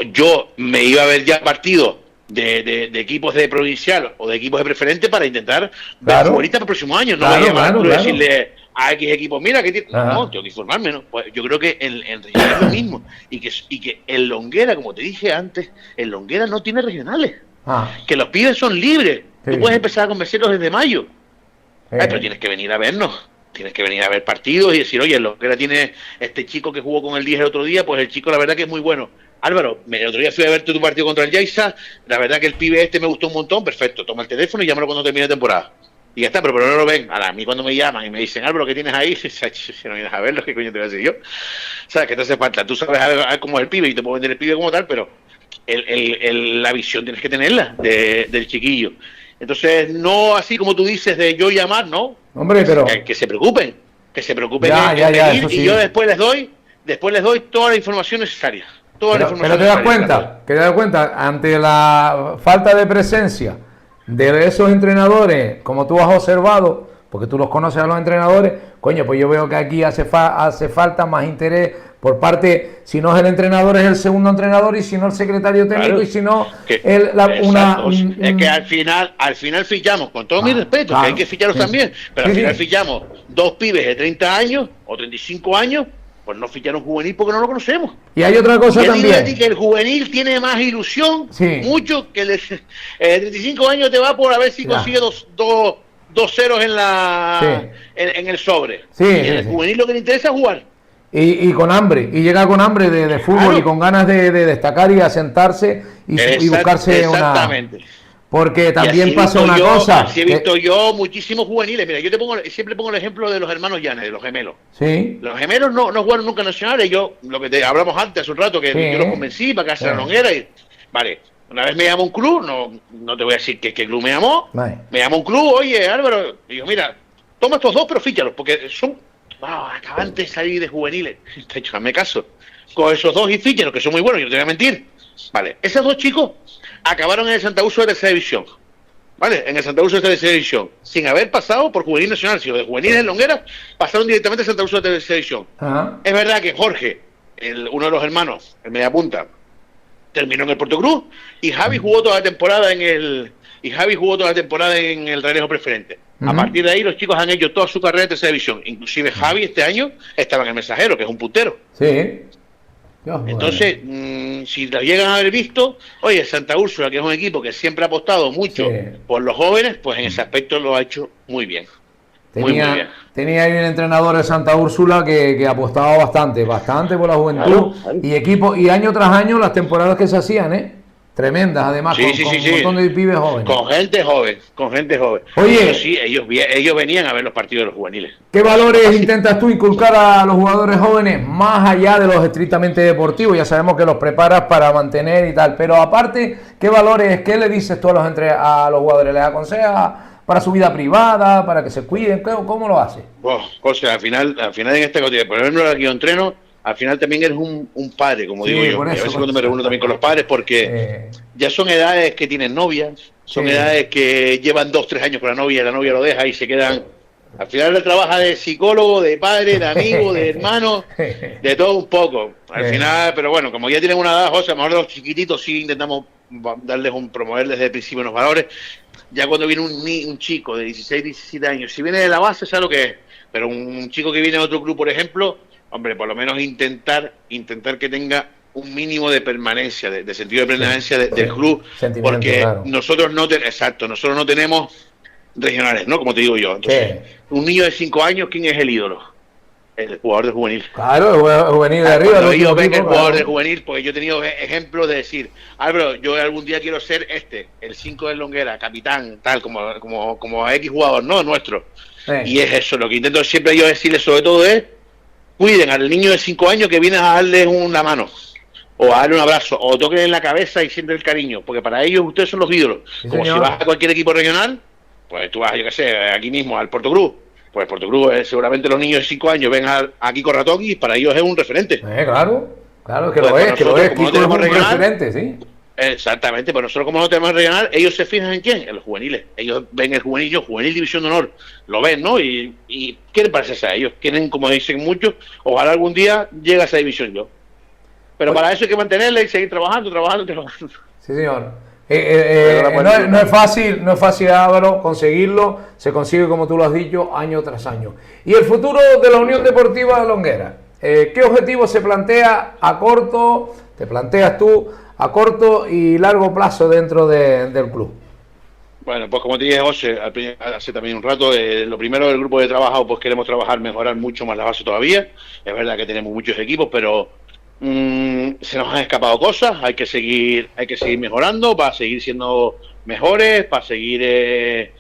me iba a ver ya partidos de equipos de provincial o de equipos de preferente para intentar ver claro, futbolistas para el próximo año. No voy a claro, llamar al claro, club y claro. decirle a X equipos, mira, que tiene... No, Ajá, tengo que informarme, ¿no? Pues yo creo que en regional es lo mismo. Y que el Longuera, como te dije antes, el Longuera no tiene regionales. ah, Que los pibes son libres. Tú puedes sí, empezar a convencerlos desde mayo. Ay, pero tienes que venir a vernos. Tienes que venir a ver partidos y decir, oye, lo que era tiene este chico que jugó con el 10 el otro día, pues el chico la verdad que es muy bueno. Álvaro, el otro día fui a verte tu partido contra el Lleida, la verdad que el pibe este me gustó un montón, perfecto, toma el teléfono y llámalo cuando termine la temporada. Y ya está, pero no lo ven. A mí cuando me llaman y me dicen, Álvaro, ¿qué tienes ahí? Si no vienes a verlo, ¿qué coño te voy a decir yo? ¿Sabes? ¿Qué te hace falta? Tú sabes a ver cómo es el pibe y te puedo vender el pibe como tal, pero la visión tienes que tenerla del chiquillo. Entonces, no así como tú dices de yo llamar, ¿no? Hombre, pero... Que se preocupen ya, venir, sí. y yo después les doy toda la información necesaria. Pero te das cuenta, ante la falta de presencia de esos entrenadores, como tú has observado, porque tú los conoces a los entrenadores, coño, pues yo veo que aquí hace falta más interés por parte, si no es el entrenador, es el segundo entrenador, y si no el secretario técnico, claro, y si no es que al final fichamos, con todo mi respeto, claro, que hay que ficharlos también, pero al final fichamos 2 pibes de 30 años o 35 años, pues no ficharon juvenil porque no lo conocemos. Y hay otra cosa y también. Que el juvenil tiene más ilusión, mucho, que el de 35 años te va por a ver si consigue dos ceros en el sobre. Y el juvenil lo que le interesa es jugar. Y con hambre, y llega con hambre de fútbol, claro, y con ganas de destacar y asentarse y buscarse exactamente. Porque también pasa una cosa. Así he visto yo muchísimos juveniles. Mira, yo siempre pongo el ejemplo de los hermanos Llanes, de los gemelos. Sí. Los gemelos no jugaron nunca nacionales. Yo, lo que hablamos antes hace un rato, que yo los convencí para que hacer la longuera. Y, vale, una vez me llamó un club, no te voy a decir qué club me llamó. Me llamó un club, oye, Álvaro, y yo, mira, toma estos 2, pero fíchalos, porque son acabantes de salir de juveniles. De hecho, hazme caso. Con esos 2 y fíchalos, que son muy buenos, yo no te voy a mentir. Vale, esos 2 chicos acabaron en el Santa Úrsula de tercera división, ¿vale? En el Santa Úrsula de tercera división, sin haber pasado por juvenil nacional, sino de juveniles en Longuera, pasaron directamente a Santa Úrsula de tercera división. Es verdad que Jorge, uno de los hermanos, el mediapunta, terminó en el Puerto Cruz, y Javi jugó toda la temporada en el Realejo Preferente. A partir de ahí los chicos han hecho toda su carrera de tercera división. Inclusive Javi este año estaba en el Mensajero, que es un puntero. Sí. Entonces, si lo llegan a haber visto, oye, Santa Úrsula, que es un equipo que siempre ha apostado mucho por los jóvenes, pues en ese aspecto lo ha hecho muy bien. Muy bien. Tenía ahí un entrenador de Santa Úrsula que apostaba bastante por la juventud, claro. Y año tras año las temporadas que se hacían, tremendas, además, con un montón de pibes jóvenes. Con gente joven. Oye, pero sí, ellos venían a ver los partidos de los juveniles. ¿Qué valores intentas tú inculcar a los jugadores jóvenes, más allá de los estrictamente deportivos? Ya sabemos que los preparas para mantener y tal, pero aparte, ¿qué valores, qué le dices tú a los jugadores? ¿Les aconsejas para su vida privada, para que se cuiden? ¿Cómo lo haces? José, al final en esta categoría, por ejemplo, aquí yo entreno, al final también eres un padre, como digo yo. A veces cuando me reúno también con los padres, porque ya son edades que tienen novias, son edades que llevan 2-3 años con la novia lo deja y se quedan. Al final le trabaja de psicólogo, de padre, de amigo, de hermano, de todo un poco. Al final, pero bueno, como ya tienen una edad, José, a lo mejor los chiquititos sí intentamos promoverles desde el principio unos valores. Ya cuando viene un chico de 16, 17 años, si viene de la base, sabe lo que es. Pero un chico que viene de otro club, por ejemplo, hombre, por lo menos intentar que tenga un mínimo de permanencia, de sentido de permanencia del club, porque nosotros no tenemos regionales, ¿no? Como te digo yo. Entonces, un niño de 5 años, ¿quién es el ídolo? El jugador de juvenil. Claro, el juvenil de arriba. Cuando ellos ven el jugador de juvenil, porque yo he tenido ejemplos de decir, Álvaro, yo algún día quiero ser el 5 de Longuera, capitán, tal, como X jugador, no nuestro. Y es eso, lo que intento siempre yo decirles sobre todo es, cuiden al niño de 5 años que viene a darle una mano, o a darle un abrazo, o toquen en la cabeza y sienten el cariño, porque para ellos ustedes son los ídolos. Como señor. Si vas a cualquier equipo regional, pues tú vas, yo qué sé, aquí mismo al Puerto Cruz, pues Puerto Cruz seguramente los niños de 5 años ven a Kiko Ratón y para ellos es un referente. Claro, que pues lo es, Kiko es un referente, sí. Exactamente, pues nosotros como no tenemos regional, ellos se fijan en quién, en los juveniles. Ellos ven el juvenil División de Honor, lo ven, ¿no? Y quieren parecerse a ellos, quieren, como dicen muchos, ojalá algún día llegue a esa división yo. Pero para eso hay que mantenerla y seguir trabajando. Sí, señor. No es fácil, Álvaro, conseguirlo. Se consigue, como tú lo has dicho, año tras año. Y el futuro de la Unión Deportiva de Longuera, ¿qué objetivo se plantea a corto, te planteas tú, a corto y largo plazo dentro del club? Bueno, pues como te dije, José, hace también un rato, lo primero del grupo de trabajo, pues queremos mejorar mucho más la base todavía. Es verdad que tenemos muchos equipos, pero Se nos han escapado cosas, hay que seguir mejorando, para seguir siendo mejores, para seguir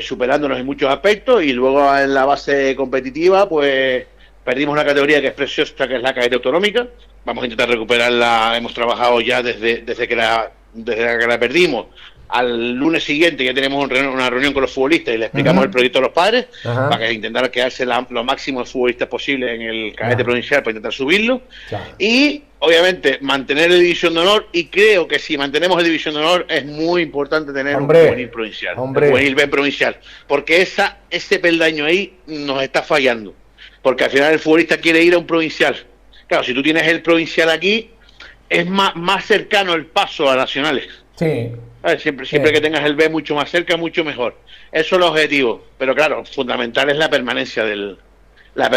superándonos en muchos aspectos, y luego en la base competitiva pues perdimos una categoría que es preciosa, que es la cadete autonómica. Vamos a intentar recuperarla. Hemos trabajado ya desde que la perdimos. Al lunes siguiente ya tenemos una reunión con los futbolistas y le explicamos el proyecto a los padres, para que intentar quedarse lo máximo de futbolistas posible en el cadete provincial para intentar subirlo. Y obviamente mantener la división de honor, y creo que si mantenemos la división de honor es muy importante tener un juvenil provincial, un juvenil B provincial, porque ese peldaño ahí nos está fallando, porque al final el futbolista quiere ir a un provincial. Claro, si tú tienes el provincial aquí, es más cercano el paso a nacionales. Sí. Siempre que tengas el B mucho más cerca, mucho mejor. Eso es el objetivo. Pero claro, fundamental es la permanencia de la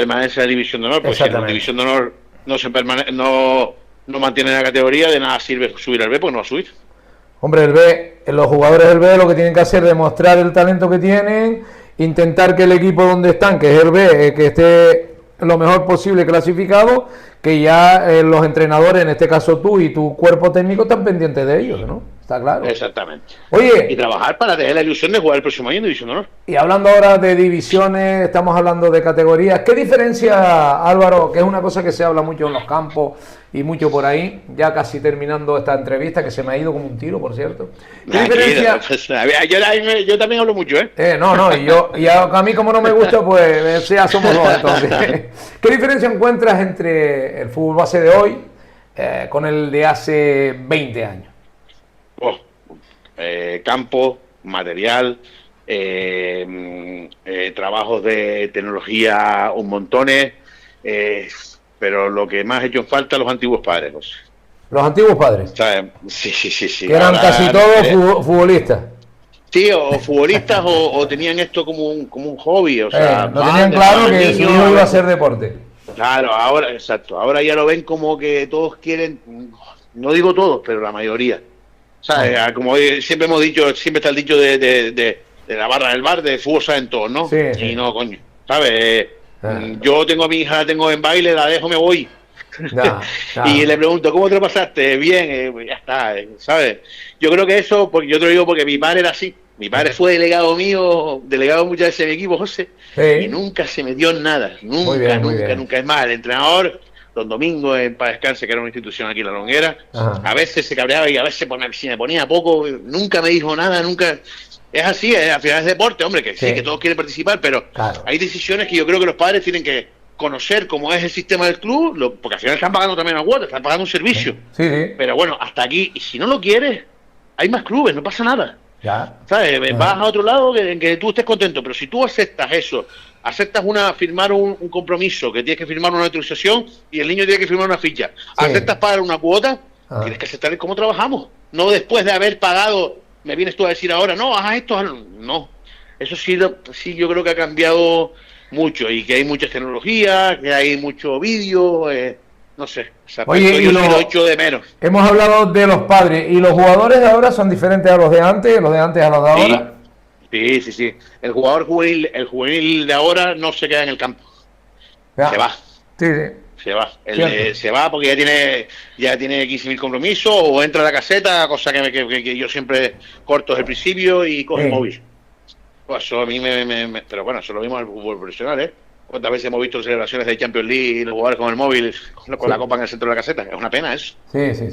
división de honor, porque si la división de honor no mantiene la categoría, de nada sirve subir al B, porque no va a subir. Hombre, el B, los jugadores del B lo que tienen que hacer es demostrar el talento que tienen, intentar que el equipo donde están, que es el B, que esté lo mejor posible clasificado, que ya los entrenadores, en este caso tú y tu cuerpo técnico, están pendientes de ellos, ¿no? Está claro. Exactamente. Oye, y trabajar para tener la ilusión de jugar el próximo año en División de Honor. Y hablando ahora de divisiones, estamos hablando de categorías. ¿Qué diferencia, Álvaro, que es una cosa que se habla mucho en los campos y mucho por ahí, ya casi terminando esta entrevista, que se me ha ido como un tiro, por cierto? ¿Qué diferencia? Yo también hablo mucho, ¿eh? No, y a mí como no me gusta, pues ya somos dos, entonces. ¿Qué diferencia encuentras entre el fútbol base de hoy con el de hace 20 años? Campo, material, trabajos de tecnología un montones, pero lo que más ha hecho en falta los antiguos padres. José. ¿Los antiguos padres? ¿Sabes? Sí. Que eran casi todos futbolistas. Sí, o futbolistas o tenían esto como un hobby, o sea, no tenían claro que su hijo iba a hacer deporte. Claro, ahora ya lo ven como que todos quieren, no digo todos, pero la mayoría. ¿Sabes? Como siempre hemos dicho, siempre está el dicho de la barra del bar, de fútbol saben todos, ¿no? Sí. Y no, coño, ¿sabes? Yo tengo a mi hija, la tengo en baile, la dejo, me voy. Y le pregunto, ¿cómo te lo pasaste? Bien, ya está, ¿sabes? Yo creo que eso, porque yo te lo digo porque mi padre era así. Mi padre fue delegado mío, delegado muchas veces en mi equipo, José, y nunca se metió en nada, nunca. Es más, el entrenador, don Domingo en Paz Descanse, que era una institución aquí en La Longuera, a veces se cabreaba y a veces si me ponía poco, nunca me dijo nada, nunca. Es así, al final es deporte, hombre, que sí, que todos quieren participar, pero hay decisiones que yo creo que los padres tienen que conocer cómo es el sistema del club, porque al final están pagando también una cuota, están pagando un servicio. Sí. Pero bueno, hasta aquí, y si no lo quieres, hay más clubes, no pasa nada. ¿Sabes? Vas a otro lado en que tú estés contento, pero si tú aceptas eso, aceptas firmar un compromiso, que tienes que firmar una autorización y el niño tiene que firmar una ficha, aceptas pagar una cuota, tienes que aceptar cómo trabajamos, no después de haber pagado, me vienes tú a decir ahora, no, haz esto, no. Eso sí, yo creo que ha cambiado mucho, y que hay muchas tecnologías, que hay mucho vídeo, no sé. Oye, yo lo echo de menos. Hemos hablado de los padres, ¿y los jugadores de ahora son diferentes a los de antes a los de ahora? Sí. El jugador juvenil de ahora no se queda en el campo. Se va. Sí. Se va. Se va porque ya tiene 15.000 compromisos, o entra a la caseta, cosa que yo siempre corto desde el principio, y coge el móvil. Pues eso a mí pero bueno, eso lo vimos en el fútbol profesional, ¿eh? ¿Cuántas veces hemos visto celebraciones de Champions League y los jugadores con el móvil, con la copa en el centro de la caseta? Es una pena eso. Sí. Es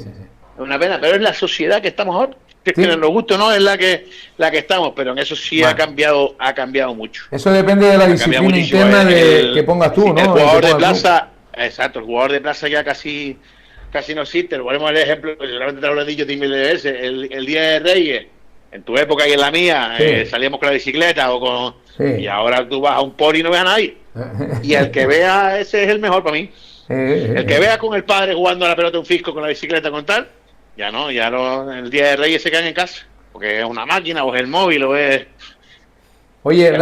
una pena, pero es la sociedad que estamos ahora. Que nos gusta o no, es la que estamos, pero en eso sí ha cambiado mucho. Eso depende de la disciplina interna que pongas tú, ¿no? El jugador de plaza, exacto, el jugador de plaza ya casi no existe. Volvemos al ejemplo, que seguramente te lo he dicho mil veces, el Día de Reyes, en tu época y en la mía, salíamos con la bicicleta o con... Y ahora tú vas a un poli y no ves a nadie. Y el que vea, ese es el mejor para mí. El que vea con el padre jugando a la pelota un fisco con la bicicleta con tal, el Día de Reyes se quedan en casa, porque es una máquina, o es el móvil, o es... Oye,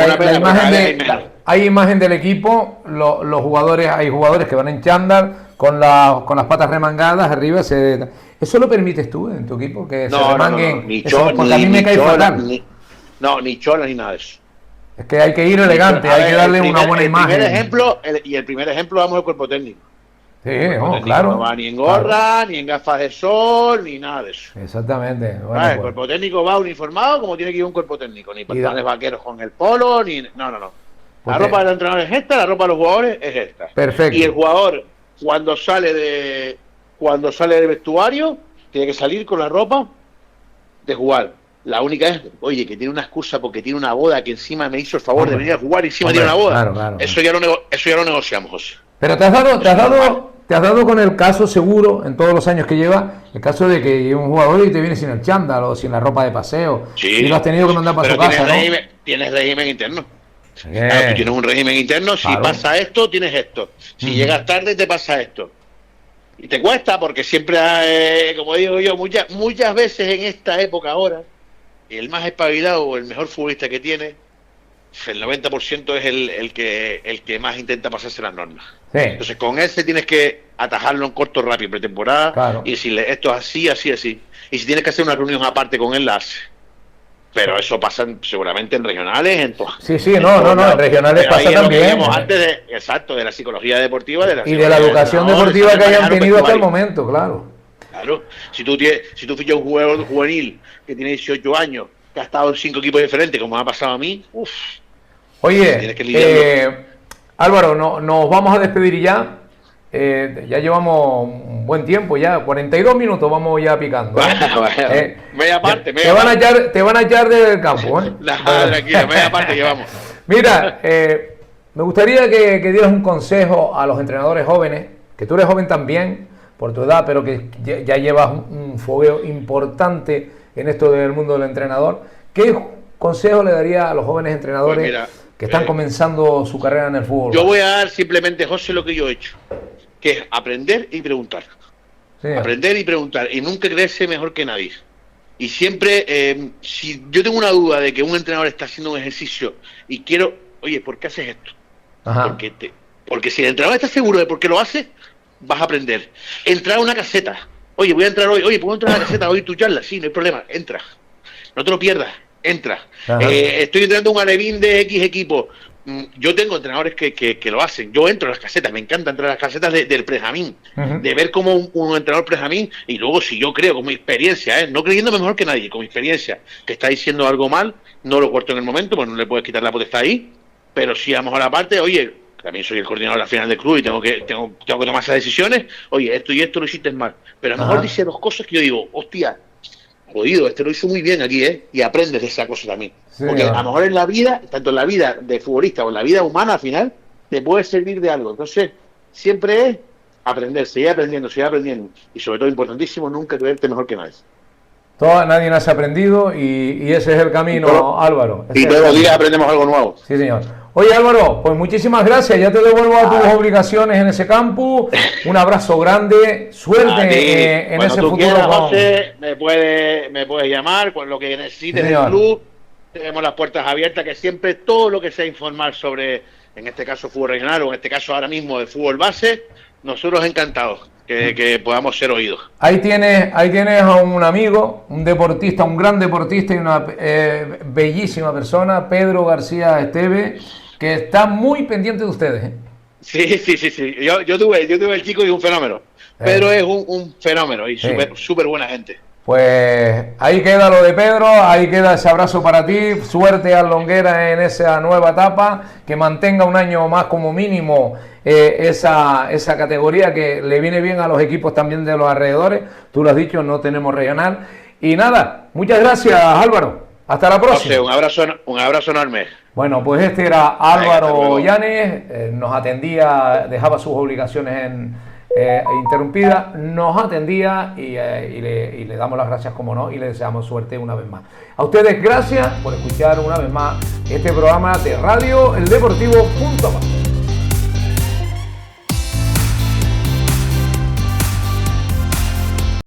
hay imagen del equipo, los jugadores, hay jugadores que van en chándal, con las patas remangadas arriba, ¿eso lo permites tú en tu equipo? Que se remanguen, porque a mí me cae fatal. Ni cholas ni nada de eso. Es que hay que ir elegante, hay que darle una buena imagen. El primer ejemplo, vamos al cuerpo técnico. Sí, claro. No va ni en gorra, claro, ni en gafas de sol, ni nada de eso. exactamente. Bueno, El pues, cuerpo técnico va uniformado como tiene que ir un cuerpo técnico. Ni pantalones vaqueros con el polo, ni... No. pues La ropa del entrenador es esta, la ropa de los jugadores es esta. Y el perfecto. jugador, cuando sale del vestuario, tiene que salir con la ropa de jugar. La única es, oye, que tiene una excusa porque tiene una boda, que encima me hizo el favor de venir a jugar y encima tiene una boda. Claro. Eso ya lo negociamos, José. Pero te has dado con el caso seguro, en todos los años que lleva, el caso de que un jugador y te viene sin el chándal o sin la ropa de paseo. Sí, y lo has tenido que mandar para su casa, ¿no? Tienes régimen interno. Claro, tú tienes un régimen interno. Si pasa esto, tienes esto. Si llegas tarde, te pasa esto. Y te cuesta porque siempre, como digo yo, muchas veces en esta época ahora, el más espabilado o el mejor futbolista que tiene, el 90% es el que más intenta pasarse las normas. Sí. Entonces con ese tienes que atajarlo en corto, rápido, pretemporada, claro, y decirle esto es así. Y si tienes que hacer una reunión aparte con él, la hace. Pero eso pasa seguramente en regionales, en todo. Sí, en regionales pasa también. Antes de la psicología deportiva, y de la educación deportiva que hayan tenido hasta el momento, claro. Claro, si tú fichas un jugador juvenil que tiene 18 años, que ha estado en 5 equipos diferentes, como me ha pasado a mí, Oye, Álvaro, nos vamos a despedir ya. Ya llevamos un buen tiempo, ya 42 minutos vamos ya picando. Media parte. Te van a echar del campo. Tranquilo, media parte llevamos. Mira, me gustaría que dieras un consejo a los entrenadores jóvenes, que tú eres joven también, por tu edad, pero que ya llevas un fogueo importante en esto del mundo del entrenador. ¿Qué consejo le daría a los jóvenes entrenadores que están comenzando su carrera en el fútbol? Yo voy a dar simplemente, José, lo que yo he hecho, que es aprender y preguntar. Sí. Aprender y preguntar, y nunca creerse mejor que nadie. Y siempre, si yo tengo una duda de que un entrenador está haciendo un ejercicio y quiero, oye, ¿por qué haces esto? Porque si el entrenador está seguro de por qué lo hace, vas a aprender. Entrar a una caseta. Oye, voy a entrar hoy. Oye, ¿puedo entrar a la caseta hoy tu charla? Sí, no hay problema. Entra. No te lo pierdas. Entra. Estoy entrenando un alevín de X equipo. Yo tengo entrenadores que lo hacen. Yo entro a las casetas. Me encanta entrar a las casetas del prejamín. De ver cómo un entrenador prejamín. Y luego, si yo creo, con mi experiencia, no creyéndome mejor que nadie, con mi experiencia, que está diciendo algo mal, no lo corto en el momento, pues no le puedes quitar la potestad ahí. Pero si a lo mejor aparte, oye, también soy el coordinador de la final del club y tengo que tomar esas decisiones. Oye, esto y esto lo hiciste mal. Pero a lo mejor dice dos cosas que yo digo, hostia, jodido, lo hizo muy bien aquí, y aprendes de esa cosa también. Sí, porque a lo mejor en la vida, tanto en la vida de futbolista o en la vida humana, al final, te puede servir de algo. Entonces, siempre es aprender, seguir aprendiendo. Y sobre todo, importantísimo, nunca creerte mejor que nadie. Nadie nace aprendido y ese es el camino, Álvaro. Y todos los días aprendemos algo nuevo. Sí, señor. Oye, Álvaro, pues muchísimas gracias. Ya te devuelvo a tus obligaciones en ese campus. Un abrazo grande. Suerte en ese futuro. José, me puedes llamar con lo que necesites del club. Tenemos las puertas abiertas, que siempre todo lo que sea informar sobre, en este caso, fútbol regional o en este caso ahora mismo de fútbol base, nosotros encantados que podamos ser oídos. Ahí tienes a un amigo, un deportista, un gran deportista y una bellísima persona, Pedro García Esteve, que está muy pendiente de ustedes. Sí. Yo tuve el chico y un fenómeno. Pedro es un fenómeno y súper buena gente. Pues ahí queda lo de Pedro, ahí queda ese abrazo para ti, suerte a Longuera en esa nueva etapa, que mantenga un año más como mínimo esa categoría que le viene bien a los equipos también de los alrededores. Tú lo has dicho, no tenemos regional. Y nada, muchas gracias, Álvaro, hasta la próxima. Un abrazo enorme. Bueno, pues este era Álvaro Llanes, nos atendía, dejaba sus obligaciones interrumpida, nos atendía y le damos las gracias, como no, y le deseamos suerte una vez más. A ustedes gracias por escuchar una vez más este programa de Radio El Deportivo.com.